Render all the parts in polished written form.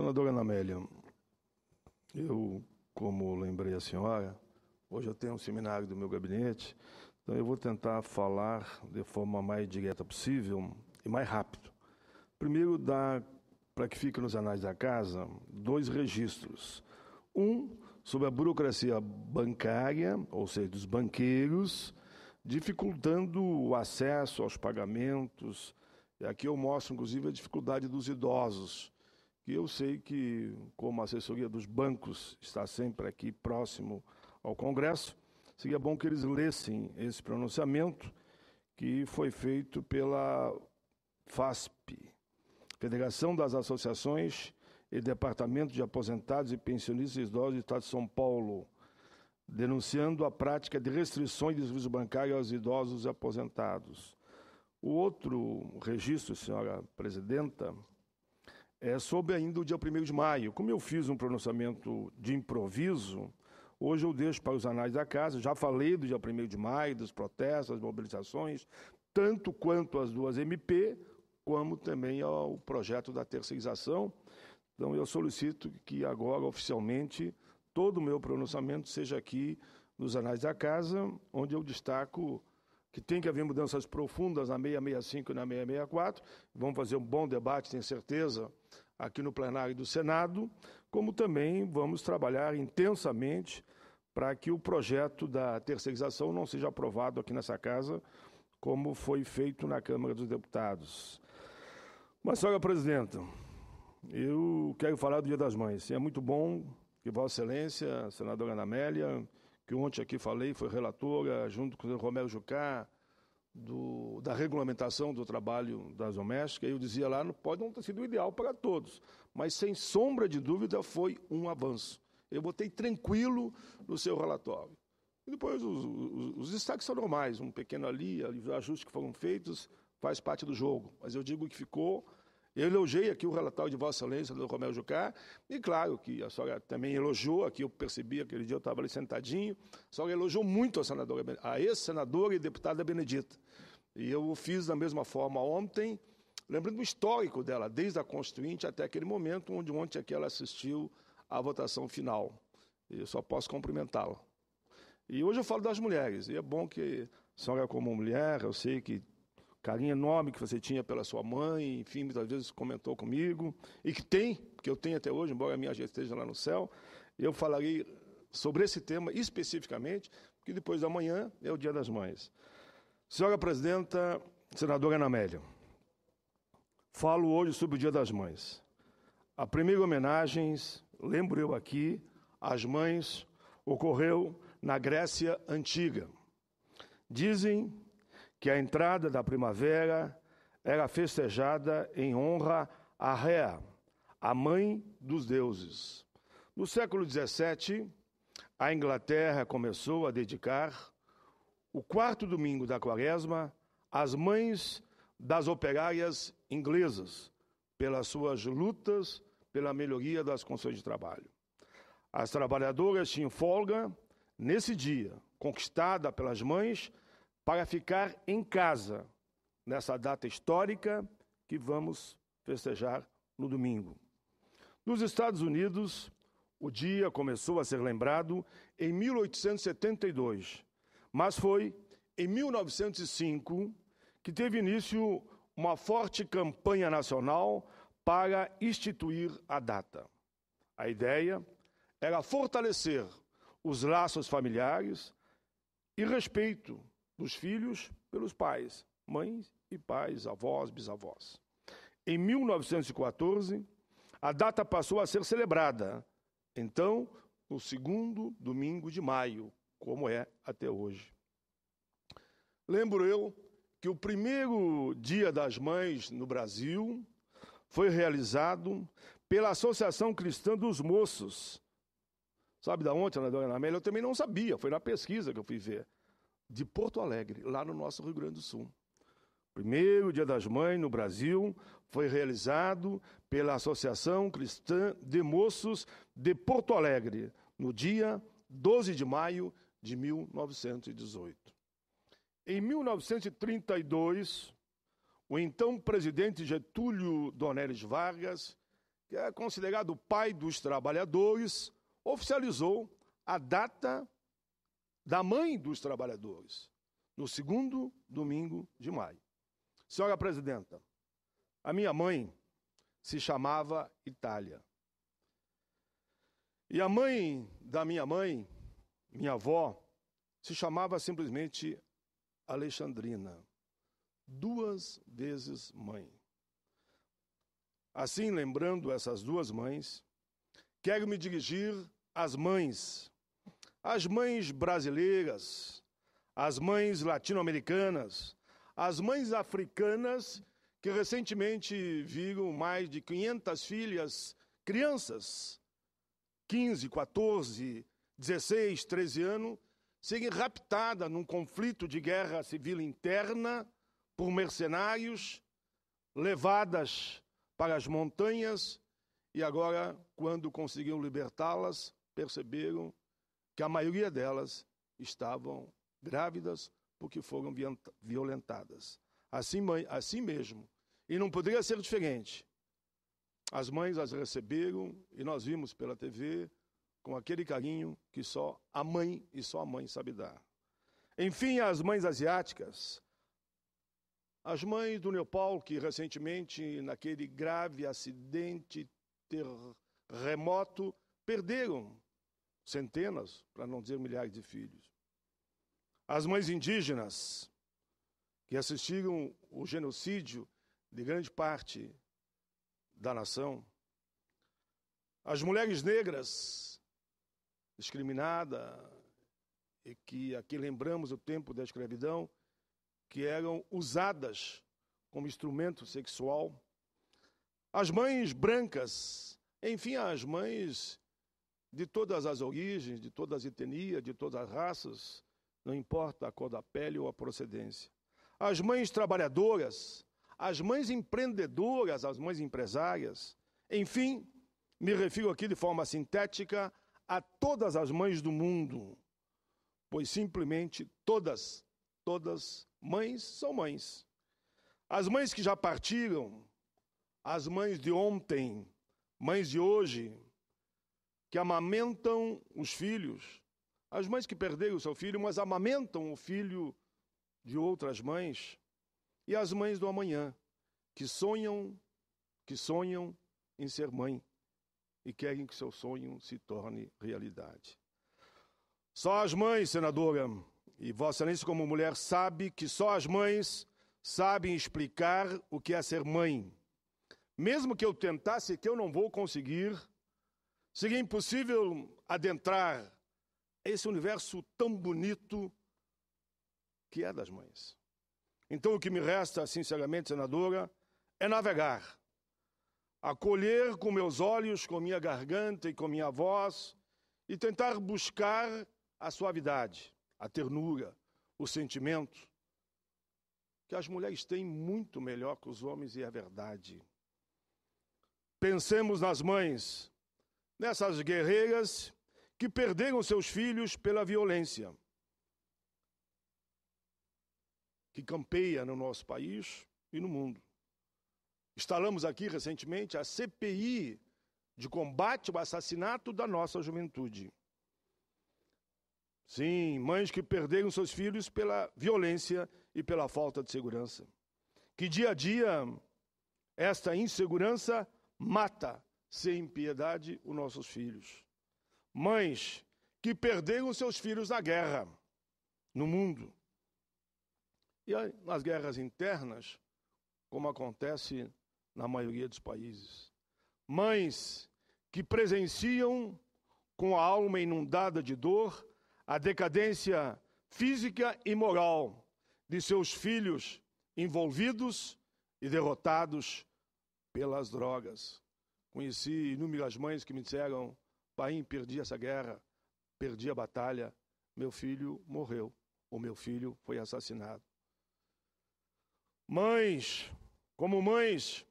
Senadora Ana Amélia, eu, como lembrei a senhora, hoje eu tenho um seminário do meu gabinete, então eu vou tentar falar de forma mais direta possível e mais rápido. Primeiro, para que fique nos anais da casa, 2 registros. Um, sobre a burocracia bancária, ou seja, dos banqueiros, dificultando o acesso aos pagamentos. E aqui eu mostro, inclusive, a dificuldade dos idosos, que eu sei que, como a assessoria dos bancos está sempre aqui próximo ao Congresso, seria bom que eles lessem esse pronunciamento que foi feito pela FASP, Federação das Associações e Departamento de Aposentados e Pensionistas Idosos do Estado de São Paulo, denunciando a prática de restrições de serviço bancário aos idosos e aposentados. O outro registro, senhora presidenta, é sobre ainda o dia 1º de maio. Como eu fiz um pronunciamento de improviso, hoje eu deixo para os anais da casa, já falei do dia 1º de maio, dos protestos, das mobilizações, tanto quanto as 2 MP, como também ao projeto da terceirização. Então, eu solicito que agora, oficialmente, todo o meu pronunciamento seja aqui nos anais da casa, onde eu destaco que tem que haver mudanças profundas na 665 e na 664. Vamos fazer um bom debate, tenho certeza, aqui no plenário do Senado, como também vamos trabalhar intensamente para que o projeto da terceirização não seja aprovado aqui nessa casa, como foi feito na Câmara dos Deputados. Mas, senhora presidenta, eu quero falar do Dia das Mães. É muito bom que Vossa Excelência, a senadora Ana Amélia, que ontem aqui falei, foi relatora, junto com o Romero Jucá, da regulamentação do trabalho das domésticas. Eu dizia lá, pode não ter sido ideal para todos, mas sem sombra de dúvida foi um avanço. Eu botei tranquilo no seu relatório. E depois os destaques são normais, um pequeno ali, os ajustes que foram feitos, faz parte do jogo. Mas eu digo que ficou. Eu elogiei aqui o relatório de Vossa Excelência, do Romero Jucá, e claro que a senhora também elogiou, aqui eu percebi, aquele dia eu estava ali sentadinho, a senhora elogiou muito a ex-senadora e deputada Benedita. E eu fiz da mesma forma ontem, lembrando do histórico dela, desde a Constituinte até aquele momento, onde ontem aqui ela assistiu à votação final. E eu só posso cumprimentá-la. E hoje eu falo das mulheres, e é bom que a senhora, como mulher, eu sei que carinho enorme que você tinha pela sua mãe, enfim, muitas vezes comentou comigo, e que eu tenho até hoje, embora a minha já esteja lá no céu. Eu falarei sobre esse tema especificamente, porque depois da manhã é o Dia das Mães. Senhora presidenta, senadora Ana Amélia, falo hoje sobre o Dia das Mães. A primeira homenagem, lembro eu aqui, às mães, ocorreu na Grécia Antiga. Dizem que a entrada da primavera era festejada em honra a Rhea, a mãe dos deuses. No século XVII, a Inglaterra começou a dedicar o 4º domingo da Quaresma às mães das operárias inglesas, pelas suas lutas pela melhoria das condições de trabalho. As trabalhadoras tinham folga nesse dia, conquistada pelas mães, para ficar em casa, nessa data histórica que vamos festejar no domingo. Nos Estados Unidos, o dia começou a ser lembrado em 1872, mas foi em 1905 que teve início uma forte campanha nacional para instituir a data. A ideia era fortalecer os laços familiares e respeito dos filhos pelos pais, mães e pais, avós, bisavós. Em 1914, a data passou a ser celebrada, então, no 2º domingo de maio, como é até hoje. Lembro eu que o primeiro Dia das Mães no Brasil foi realizado pela Associação Cristã dos Moços. Sabe da onde, senadora Ana Amélia? Eu também não sabia, foi na pesquisa que eu fui ver. De Porto Alegre, lá no nosso Rio Grande do Sul. O primeiro Dia das Mães no Brasil foi realizado pela Associação Cristã de Moços de Porto Alegre, no dia 12 de maio de 1918. Em 1932, o então presidente Getúlio Donélis Vargas que é considerado o pai dos trabalhadores, oficializou a data da Mãe dos Trabalhadores, no segundo domingo de maio. Senhora Presidenta, a minha mãe se chamava Itália. E a mãe da minha mãe, minha avó, se chamava simplesmente Alexandrina, 2 vezes mãe. Assim, lembrando essas 2 mães, quero me dirigir às mães brasileiras, às mães latino-americanas, às mães africanas que recentemente viram mais de 500 filhas, crianças, 15, 14, 16, 13 anos, serem raptadas num conflito de guerra civil interna por mercenários, levadas para as montanhas, e agora, quando conseguiram libertá-las, perceberam que a maioria delas estavam grávidas porque foram violentadas. Assim mesmo, e não poderia ser diferente. As mães as receberam e nós vimos pela TV com aquele carinho que só a mãe e só a mãe sabe dar. Enfim, as mães asiáticas, as mães do Nepal, que recentemente, naquele grave acidente terremoto, perderam centenas, para não dizer milhares de filhos. As mães indígenas, que assistiram o genocídio de grande parte da nação. As mulheres negras, discriminadas, e que aqui lembramos o tempo da escravidão, que eram usadas como instrumento sexual. As mães brancas, enfim, as mães de todas as origens, de todas as etnias, de todas as raças, não importa a cor da pele ou a procedência. As mães trabalhadoras, as mães empreendedoras, as mães empresárias. Enfim, me refiro aqui de forma sintética a todas as mães do mundo, pois simplesmente todas mães são mães. As mães que já partiram, as mães de ontem, mães de hoje, que amamentam os filhos, as mães que perderam o seu filho, mas amamentam o filho de outras mães, e as mães do amanhã, que sonham em ser mãe e querem que seu sonho se torne realidade. Só as mães, senadora, e Vossa Excelência como mulher sabe que só as mães sabem explicar o que é ser mãe. Mesmo que eu tentasse, que eu não vou conseguir, seria impossível adentrar esse universo tão bonito que é das mães. Então, o que me resta, sinceramente, senadora, é navegar, acolher com meus olhos, com minha garganta e com minha voz, e tentar buscar a suavidade, a ternura, o sentimento, que as mulheres têm muito melhor que os homens, e é verdade. Pensemos nas mães, nessas guerreiras que perderam seus filhos pela violência, que campeia no nosso país e no mundo. Instalamos aqui recentemente a CPI de combate ao assassinato da nossa juventude. Sim, mães que perderam seus filhos pela violência e pela falta de segurança. Que dia a dia esta insegurança mata sem piedade os nossos filhos. Mães que perderam seus filhos na guerra, no mundo. E nas guerras internas, como acontece na maioria dos países. Mães que presenciam, com a alma inundada de dor, a decadência física e moral de seus filhos envolvidos e derrotados pelas drogas. Conheci inúmeras mães que me disseram: pai, perdi essa guerra, perdi a batalha, meu filho morreu, ou meu filho foi assassinado. Mães, como mães,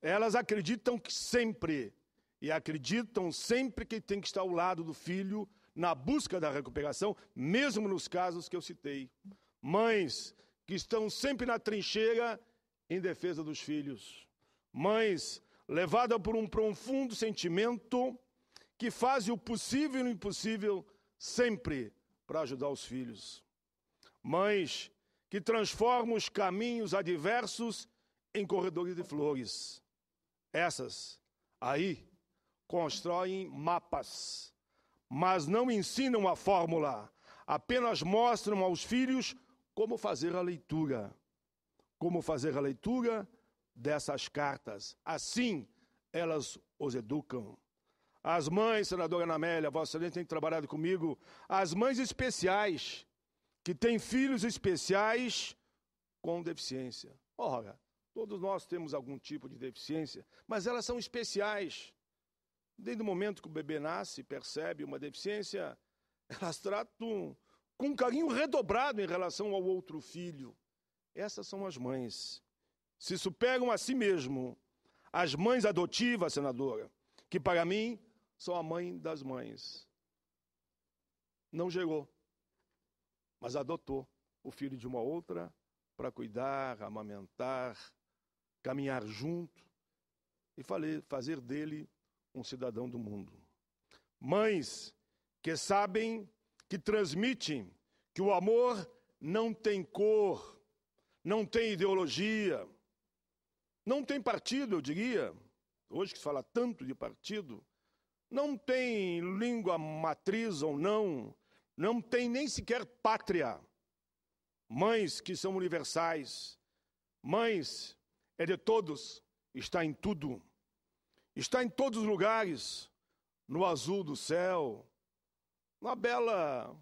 elas acreditam que sempre que tem que estar ao lado do filho na busca da recuperação, mesmo nos casos que eu citei. Mães que estão sempre na trincheira em defesa dos filhos. Mães levada por um profundo sentimento que faz o possível e o impossível sempre para ajudar os filhos. Mães que transformam os caminhos adversos em corredores de flores. Essas aí constroem mapas, mas não ensinam a fórmula, apenas mostram aos filhos como fazer a leitura. Como fazer a leitura dessas cartas. Assim, elas os educam. As mães, senadora Ana Amélia, Vossa Excelência tem trabalhado comigo, as mães especiais, que têm filhos especiais com deficiência. Ora, todos nós temos algum tipo de deficiência, mas elas são especiais. Desde o momento que o bebê nasce, percebe uma deficiência, elas tratam com um carinho redobrado em relação ao outro filho. Essas são as mães. Se superam a si mesmo. As mães adotivas, senadora, que para mim são a mãe das mães. Não gerou, mas adotou o filho de uma outra para cuidar, amamentar, caminhar junto e fazer dele um cidadão do mundo. Mães que sabem, que transmitem que o amor não tem cor, não tem ideologia, não tem partido, eu diria. Hoje que se fala tanto de partido, não tem língua matriz ou não tem nem sequer pátria. Mães que são universais, mães é de todos, está em tudo, está em todos os lugares, no azul do céu, na bela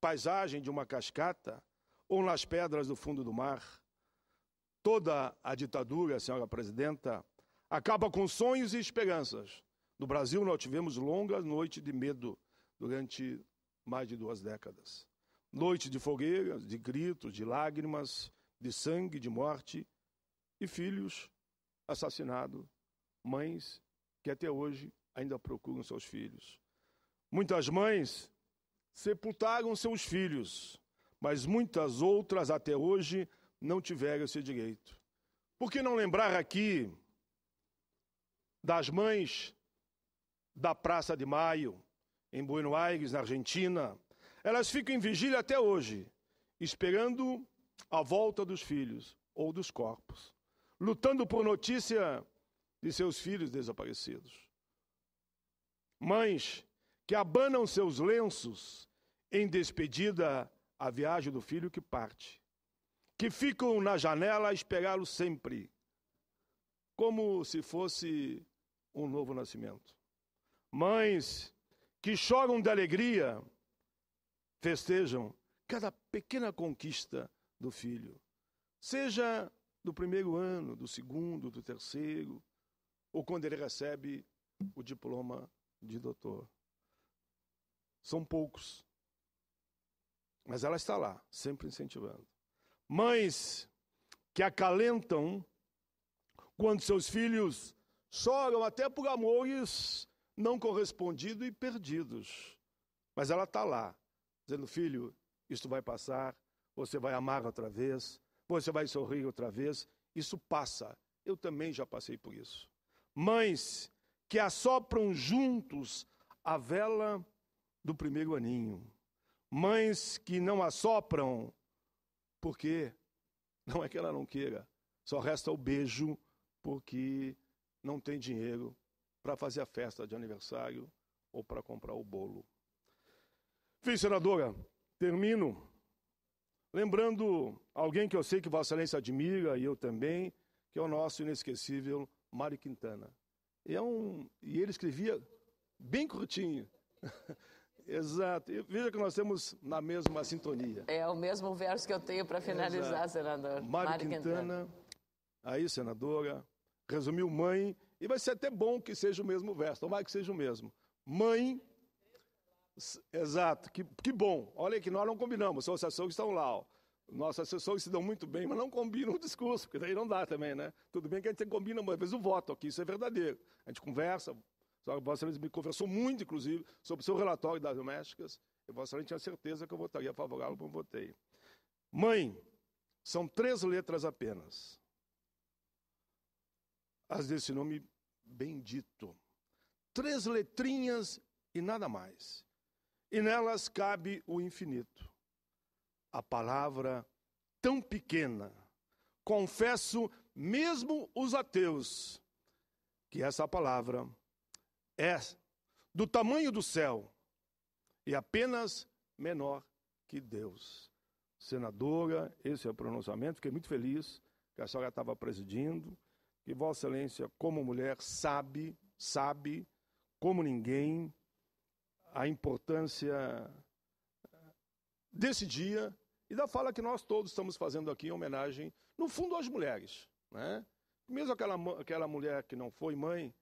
paisagem de uma cascata ou nas pedras do fundo do mar. Toda a ditadura, senhora presidenta, acaba com sonhos e esperanças. No Brasil, nós tivemos longas noites de medo durante mais de 2 décadas. Noites de fogueiras, de gritos, de lágrimas, de sangue, de morte, e filhos assassinados, mães que até hoje ainda procuram seus filhos. Muitas mães sepultaram seus filhos, mas muitas outras até hoje não tiveram esse direito. Por que não lembrar aqui das mães da Praça de Maio, em Buenos Aires, na Argentina? Elas ficam em vigília até hoje, esperando a volta dos filhos ou dos corpos, lutando por notícia de seus filhos desaparecidos. Mães que abanam seus lenços em despedida à viagem do filho que parte, que ficam na janela a esperá-lo sempre, como se fosse um novo nascimento. Mães que choram de alegria, festejam cada pequena conquista do filho, seja do primeiro ano, do segundo, do terceiro, ou quando ele recebe o diploma de doutor. São poucos, mas ela está lá, sempre incentivando. Mães que acalentam quando seus filhos choram até por amores não correspondidos e perdidos. Mas ela está lá, dizendo: filho, isto vai passar, você vai amar outra vez, você vai sorrir outra vez, isso passa. Eu também já passei por isso. Mães que assopram juntos a vela do primeiro aninho. Mães que não assopram porque não é que ela não queira, só resta o beijo porque não tem dinheiro para fazer a festa de aniversário ou para comprar o bolo. Enfim, senadora, termino lembrando alguém que eu sei que Vossa Excelência admira, e eu também, que é o nosso inesquecível Mário Quintana. E ele escrevia bem curtinho. Exato. E veja que nós temos na mesma sintonia. É o mesmo verso que eu tenho para finalizar, exato, senador. Mário Quintana, aí, senadora, resumiu mãe, e vai ser até bom que seja o mesmo verso, tomara que seja o mesmo. Mãe, exato, que bom. Olha que nós não combinamos, são os assessores que estão lá, ó. Nossos assessores se dão muito bem, mas não combinam o discurso, porque daí não dá também, né? Tudo bem que a gente combina, às vezes, o voto aqui, isso é verdadeiro. A gente conversa, Vossa Excelência me conversou muito, inclusive, sobre o seu relatório das domésticas, e Vossa Excelência tinha certeza que eu votaria favorável, como votei. Mãe, são 3 letras apenas. as desse nome bendito. 3 letrinhas e nada mais. E nelas cabe o infinito. A palavra tão pequena. Confesso, mesmo os ateus, que essa palavra é do tamanho do céu e apenas menor que Deus. Senadora, esse é o pronunciamento. Fiquei muito feliz que a senhora estava presidindo, que Vossa Excelência, como mulher, sabe como ninguém a importância desse dia e da fala que nós todos estamos fazendo aqui em homenagem, no fundo, às mulheres, né? Mesmo aquela mulher que não foi mãe,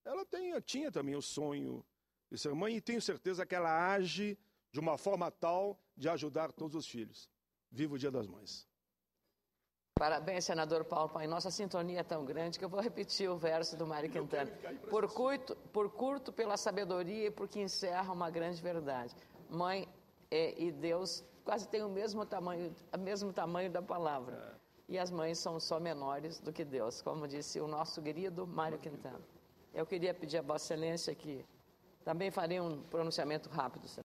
ela tinha também o sonho de ser mãe, e tenho certeza que ela age de uma forma tal de ajudar todos os filhos. Viva o Dia das Mães. Parabéns, senador Paulo Paim. Nossa sintonia é tão grande que eu vou repetir o verso do Mário Quintana. Por curto pela sabedoria e porque encerra uma grande verdade. Mãe e Deus quase têm o mesmo tamanho da palavra. E as mães são só menores do que Deus, como disse o nosso querido Mário Quintana. Eu queria pedir a Vossa Excelência que também farei um pronunciamento rápido, senhor.